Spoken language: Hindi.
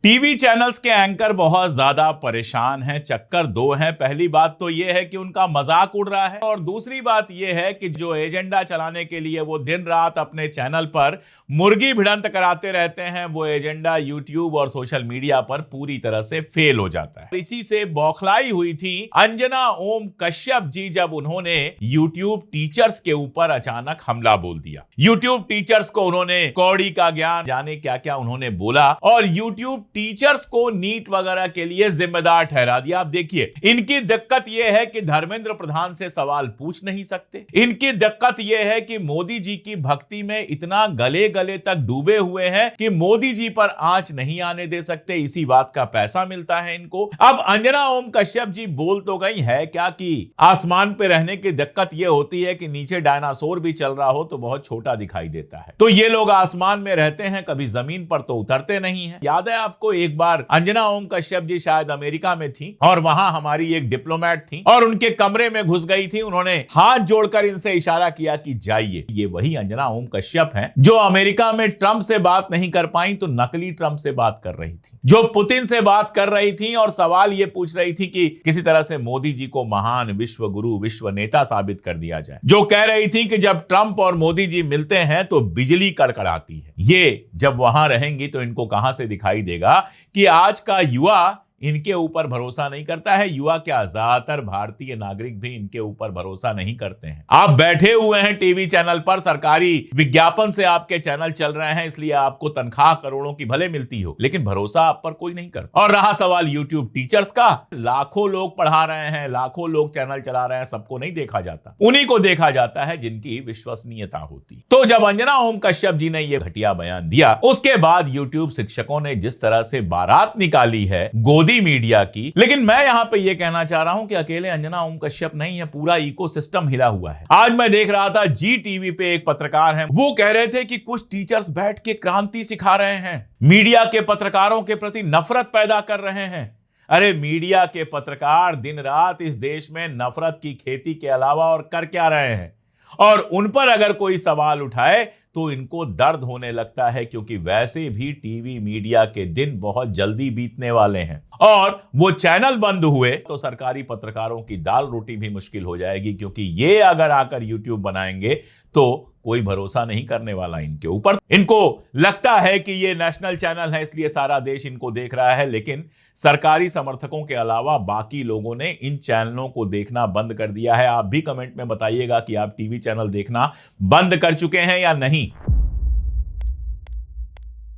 टीवी चैनल्स के एंकर बहुत ज्यादा परेशान हैं। चक्कर दो हैं। पहली बात तो यह है कि उनका मजाक उड़ रहा है और दूसरी बात यह है कि जो एजेंडा चलाने के लिए वो दिन रात अपने चैनल पर मुर्गी भिड़ंत कराते रहते हैं, वो एजेंडा यूट्यूब और सोशल मीडिया पर पूरी तरह से फेल हो जाता है। इसी से बौखलाई हुई थी अंजना ओम कश्यप जी जब उन्होंने यूट्यूब टीचर्स के ऊपर अचानक हमला बोल दिया। यूट्यूब टीचर्स को उन्होंने कौड़ी का ज्ञान, जाने क्या क्या उन्होंने बोला और यूट्यूब टीचर्स को नीट वगैरह के लिए जिम्मेदार ठहरा दिया। आप देखिए, इनकी दिक्कत यह है कि धर्मेंद्र प्रधान से सवाल पूछ नहीं सकते। इनकी दिक्कत यह है कि मोदी जी की भक्ति में इतना गले गले तक डूबे हुए हैं कि मोदी जी पर आंच नहीं आने दे सकते। इसी बात का पैसा मिलता है इनको। अब अंजना ओम कश्यप जी बोल तो गई है क्या कि आसमान पे रहने की दिक्कत यह होती है कि नीचे डायनासोर भी चल रहा हो तो बहुत छोटा दिखाई देता है। तो ये लोग आसमान में रहते हैं, कभी जमीन पर तो उतरते नहीं है। याद है आपको, एक बार अंजना ओम कश्यप जी शायद अमेरिका में थी और वहां हमारी एक डिप्लोमेट थी और उनके कमरे में घुस गई थी। उन्होंने हाथ जोड़कर इनसे इशारा किया कि जाइए। ये वही अंजना ओम कश्यप हैं जो अमेरिका में ट्रंप से बात नहीं कर पाई तो नकली ट्रंप से बात कर रही थी, जो पुतिन से बात कर रही थी और सवाल ये पूछ रही थी कि किसी तरह से मोदी जी को महान विश्व गुरु, विश्व नेता साबित कर दिया जाए। जो कह रही थी कि जब ट्रंप और मोदी जी मिलते हैं तो बिजली कड़कड़ाती है। ये जब वहां रहेंगी तो इनको कहां से दिखाई देगा कि आज का युवा इनके ऊपर भरोसा नहीं करता है। युवा क्या, ज्यादातर भारतीय नागरिक भी इनके ऊपर भरोसा नहीं करते हैं। आप बैठे हुए हैं टीवी चैनल पर, सरकारी विज्ञापन से आपके चैनल चल रहे हैं, इसलिए आपको तनख्वाह करोड़ों की भले मिलती हो, लेकिन भरोसा आप पर कोई नहीं करता। और रहा सवाल यूट्यूब टीचर्स का, लाखों लोग पढ़ा रहे हैं, लाखों लोग चैनल चला रहे हैं, सबको नहीं देखा जाता। उन्हीं को देखा जाता है जिनकी विश्वसनीयता होती। तो जब अंजना ओम कश्यप जी ने यह घटिया बयान दिया, उसके बाद यूट्यूब शिक्षकों ने जिस तरह से बारात निकाली है गोदी मीडिया की। लेकिन मैं यहां पे ये कहना चाह रहा हूं कि अकेले अंजना ओम कश्यप नहीं है, पूरा इकोसिस्टम हिला हुआ है। आज मैं देख रहा था जी टीवी पे एक पत्रकार हैं, वो कह रहे थे कि कुछ टीचर्स बैठ के क्रांति सिखा रहे हैं, मीडिया के पत्रकारों के प्रति नफरत पैदा कर रहे हैं। अरे मीडिया के पत्रकार दिन रात इस देश में नफरत की खेती के अलावा और कर क्या रहे हैं? और उन पर अगर कोई सवाल उठाए तो इनको दर्द होने लगता है, क्योंकि वैसे भी टीवी मीडिया के दिन बहुत जल्दी बीतने वाले हैं और वो चैनल बंद हुए तो सरकारी पत्रकारों की दाल रोटी भी मुश्किल हो जाएगी, क्योंकि ये अगर आकर यूट्यूब बनाएंगे तो कोई भरोसा नहीं करने वाला इनके ऊपर। इनको लगता है कि ये नेशनल चैनल है इसलिए सारा देश इनको देख रहा है, लेकिन सरकारी समर्थकों के अलावा बाकी लोगों ने इन चैनलों को देखना बंद कर दिया है। आप भी कमेंट में बताइएगा कि आप टीवी चैनल देखना बंद कर चुके हैं या नहीं।